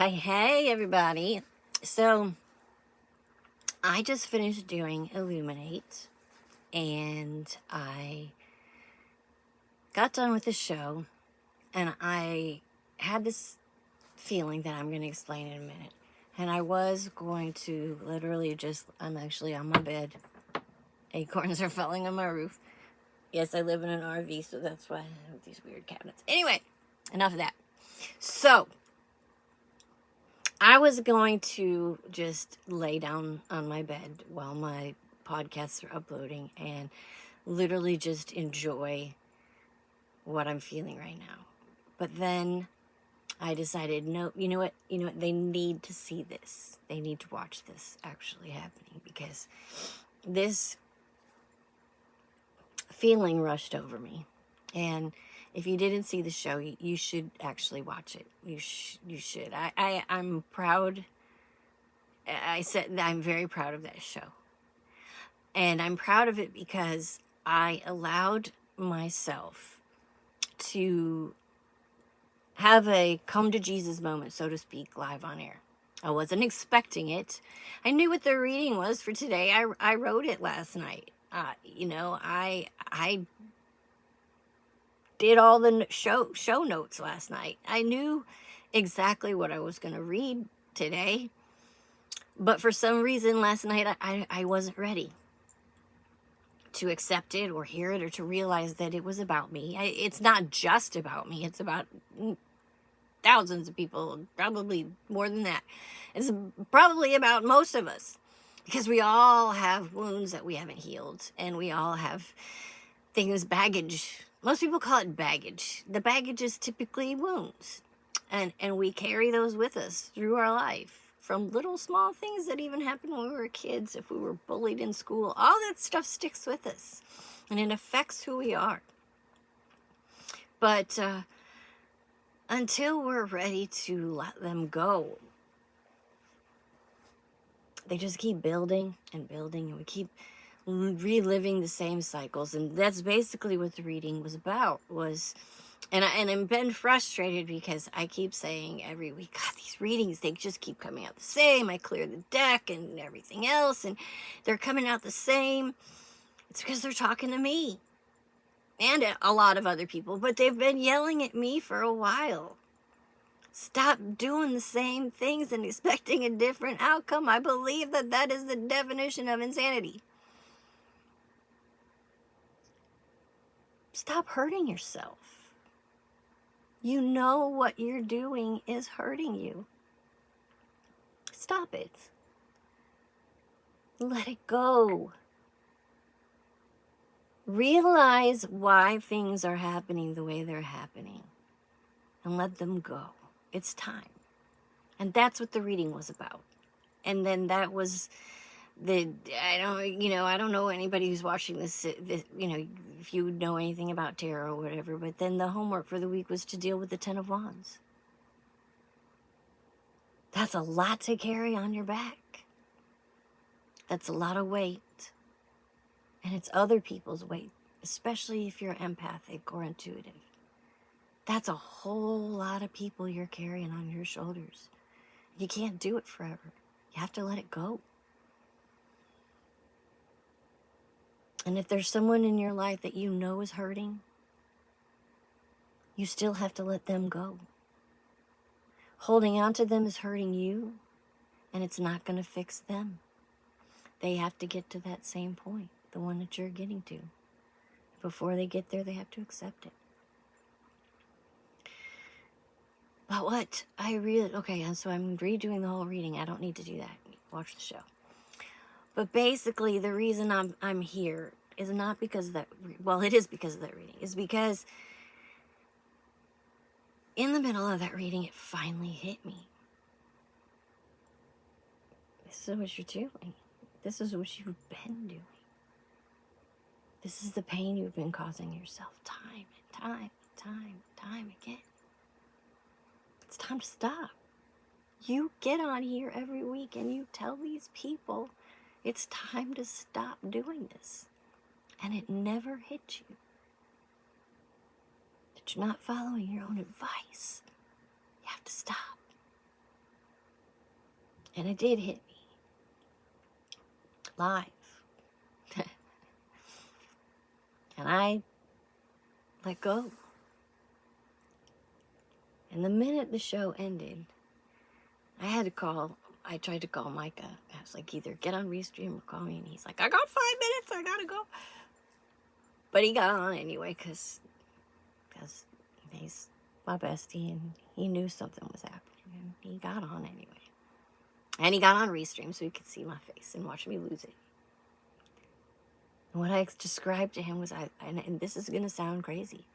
Hey, everybody. So, I just finished doing Illuminate, and I got done with the show, and I had this feeling that I'm going to explain in a minute. And I was going to literally I'm actually on my bed. Acorns are falling on my roof. Yes, I live in an RV, so that's why I have these weird cabinets. Anyway, enough of that. So, I was going to just lay down on my bed while my podcasts are uploading and literally just enjoy what I'm feeling right now. But then I decided, no, you know what, they need to see this. They need to watch this actually happening, because this feeling rushed over me. And if you didn't see the show, you should actually watch it. You should. I'm proud. I said that I'm very proud of that show. And I'm proud of it because I allowed myself to have a come to Jesus moment, so to speak, live on air. I wasn't expecting it. I knew what the reading was for today. I wrote it last night. I did all the show notes last night. I knew exactly what I was going to read today. But for some reason last night, I wasn't ready to accept it or hear it or to realize that it was about me. It's not just about me. It's about thousands of people, probably more than that. It's probably about most of us, because we all have wounds that we haven't healed, and we all have things, baggage. Most people call it baggage. The baggage is typically wounds, and we carry those with us through our life. From little small things that even happened when we were kids, if we were bullied in school, all that stuff sticks with us, and it affects who we are. But until we're ready to let them go, they just keep building and building, and we keep reliving the same cycles. And that's basically what the reading was about. And I'm been frustrated because I keep saying every week, God, these readings, they just keep coming out the same. I clear the deck and everything else, and they're coming out the same. It's because they're talking to me and a lot of other people, but they've been yelling at me for a while. Stop doing the same things and expecting a different outcome. I believe that is the definition of insanity. Stop hurting yourself. You know what you're doing is hurting you. Stop it. Let it go. Realize why things are happening the way they're happening, and let them go. It's time. And that's what the reading was about. And then that was I don't know anybody who's watching this, if you know anything about tarot or whatever, but then the homework for the week was to deal with the Ten of Wands. That's a lot to carry on your back. That's a lot of weight. And it's other people's weight, especially if you're empathic or intuitive. That's a whole lot of people you're carrying on your shoulders. You can't do it forever. You have to let it go. And if there's someone in your life that you know is hurting, you still have to let them go. Holding on to them is hurting you, and it's not going to fix them. They have to get to that same point, the one that you're getting to. Before they get there, they have to accept it. But what I really, so I'm redoing the whole reading. I don't need to do that. Watch the show. But basically, the reason I'm here is not because of that. Well, it is because of that reading. It's because in the middle of that reading, it finally hit me. This is what you're doing. This is what you've been doing. This is the pain you've been causing yourself time and time again. It's time to stop. You get on here every week and you tell these people it's time to stop doing this. And it never hits you. That you're not following your own advice. You have to stop. And it did hit me live. And I let go. And the minute the show ended, I tried to call Micah. I was like, either get on Restream or call me. And he's like, I got 5 minutes, I gotta go. But he got on anyway, because he's my bestie, and he knew something was happening. And he got on anyway. And he got on Restream so he could see my face and watch me lose it. And what I described to him was, and this is going to sound crazy,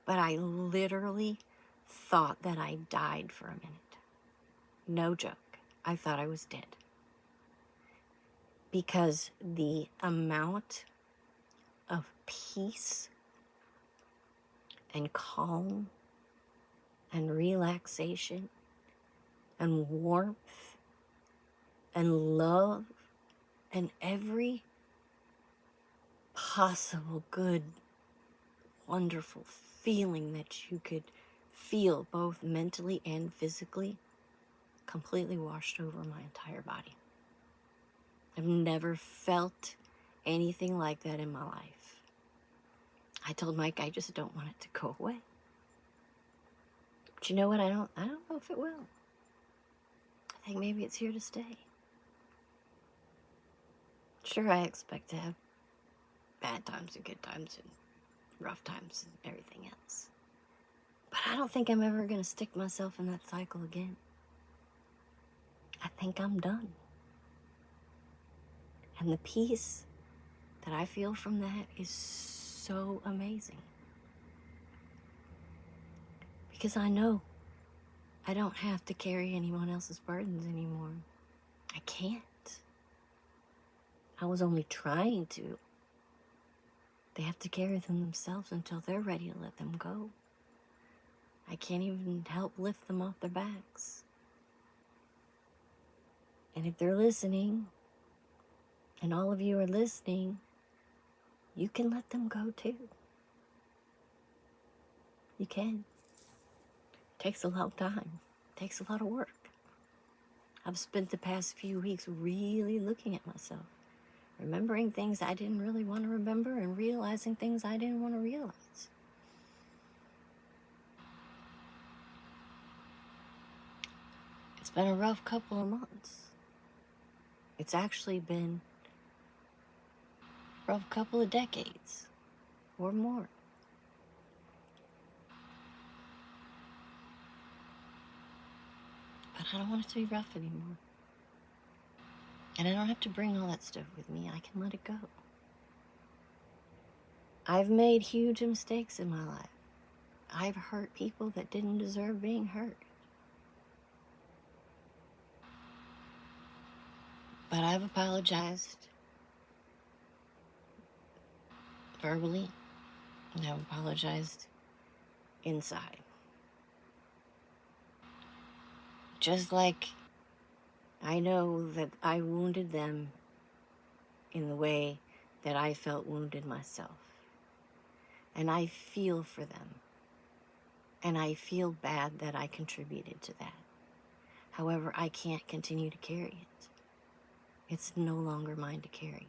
but I literally thought that I died for a minute. No joke. I thought I was dead. Because the amount of peace and calm and relaxation and warmth and love and every possible good, wonderful feeling that you could feel, both mentally and physically, completely washed over my entire body. I've never felt anything like that in my life. I told Mike I just don't want it to go away. But you know what? I don't know if it will. I think maybe it's here to stay. Sure, I expect to have bad times and good times and rough times and everything else. But I don't think I'm ever going to stick myself in that cycle again. I think I'm done. And the peace that I feel from that is so amazing. Because I know I don't have to carry anyone else's burdens anymore. I can't. I was only trying to. They have to carry them themselves until they're ready to let them go. I can't even help lift them off their backs. And if they're listening, and all of you are listening, you can let them go too. You can. It takes a long time. It takes a lot of work. I've spent the past few weeks really looking at myself, remembering things I didn't really want to remember and realizing things I didn't want to realize. It's been a rough couple of months. It's actually been a rough couple of decades or more. But I don't want it to be rough anymore. And I don't have to bring all that stuff with me. I can let it go. I've made huge mistakes in my life. I've hurt people that didn't deserve being hurt. But I've apologized verbally, and I've apologized inside. Just like I know that I wounded them in the way that I felt wounded myself. And I feel for them. And I feel bad that I contributed to that. However, I can't continue to carry it. It's no longer mine to carry.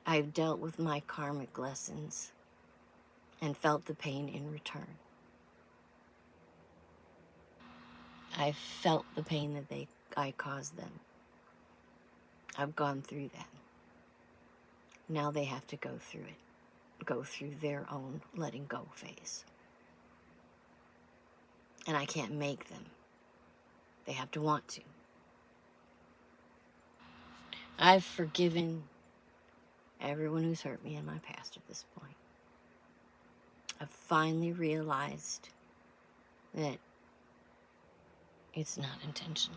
I've dealt with my karmic lessons and felt the pain in return. I've felt the pain that I caused them. I've gone through that. Now they have to go through it. Go through their own letting go phase. And I can't make them. They have to want to. I've forgiven everyone who's hurt me in my past at this point. I've finally realized that it's not intentional.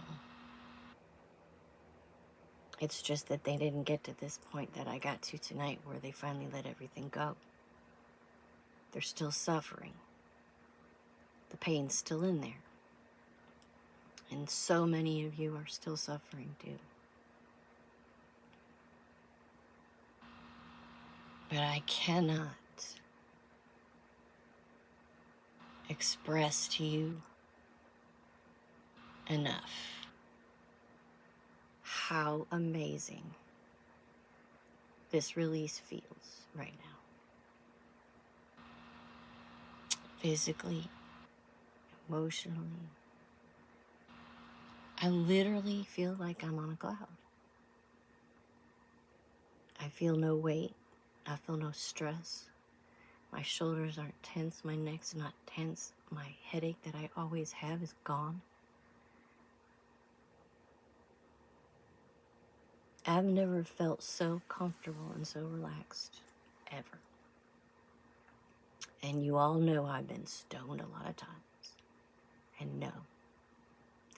It's just that they didn't get to this point that I got to tonight where they finally let everything go. They're still suffering. The pain's still in there. And so many of you are still suffering too. But I cannot express to you enough how amazing this release feels right now. Physically, emotionally. I literally feel like I'm on a cloud. I feel no weight. I feel no stress. My shoulders aren't tense. My neck's not tense. My headache that I always have is gone. I've never felt so comfortable and so relaxed, ever. And you all know I've been stoned a lot of times. And no,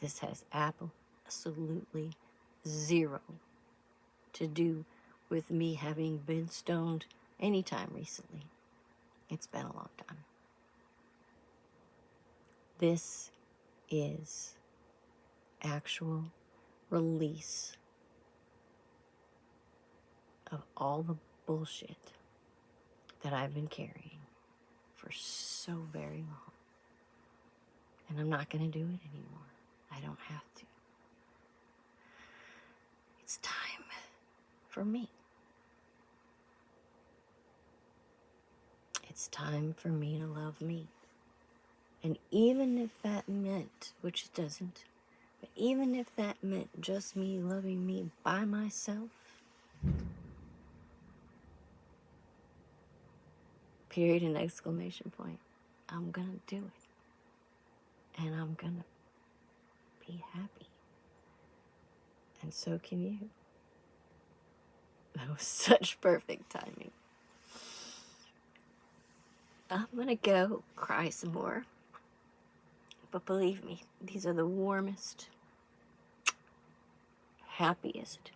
this has absolutely zero to do with me having been stoned anytime recently. It's been a long time. This is actual release of all the bullshit that I've been carrying for so very long. And I'm not going to do it anymore. I don't have to. It's time for me. It's time for me to love me. And even if that meant, which it doesn't, but even if that meant just me loving me by myself, period and exclamation point, I'm gonna do it. And I'm gonna be happy. And so can you. That was such perfect timing. I'm gonna go cry some more. But believe me, these are the warmest, happiest,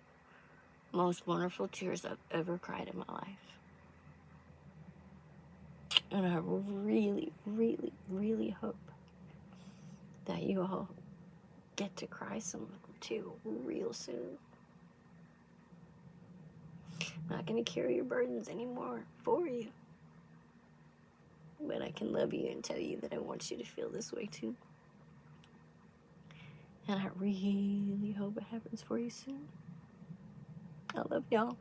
most wonderful tears I've ever cried in my life. And I really, really, really hope that you all get to cry some of them too real soon. I'm not going to carry your burdens anymore for you. But I can love you and tell you that I want you to feel this way too. And I really hope it happens for you soon. I love y'all.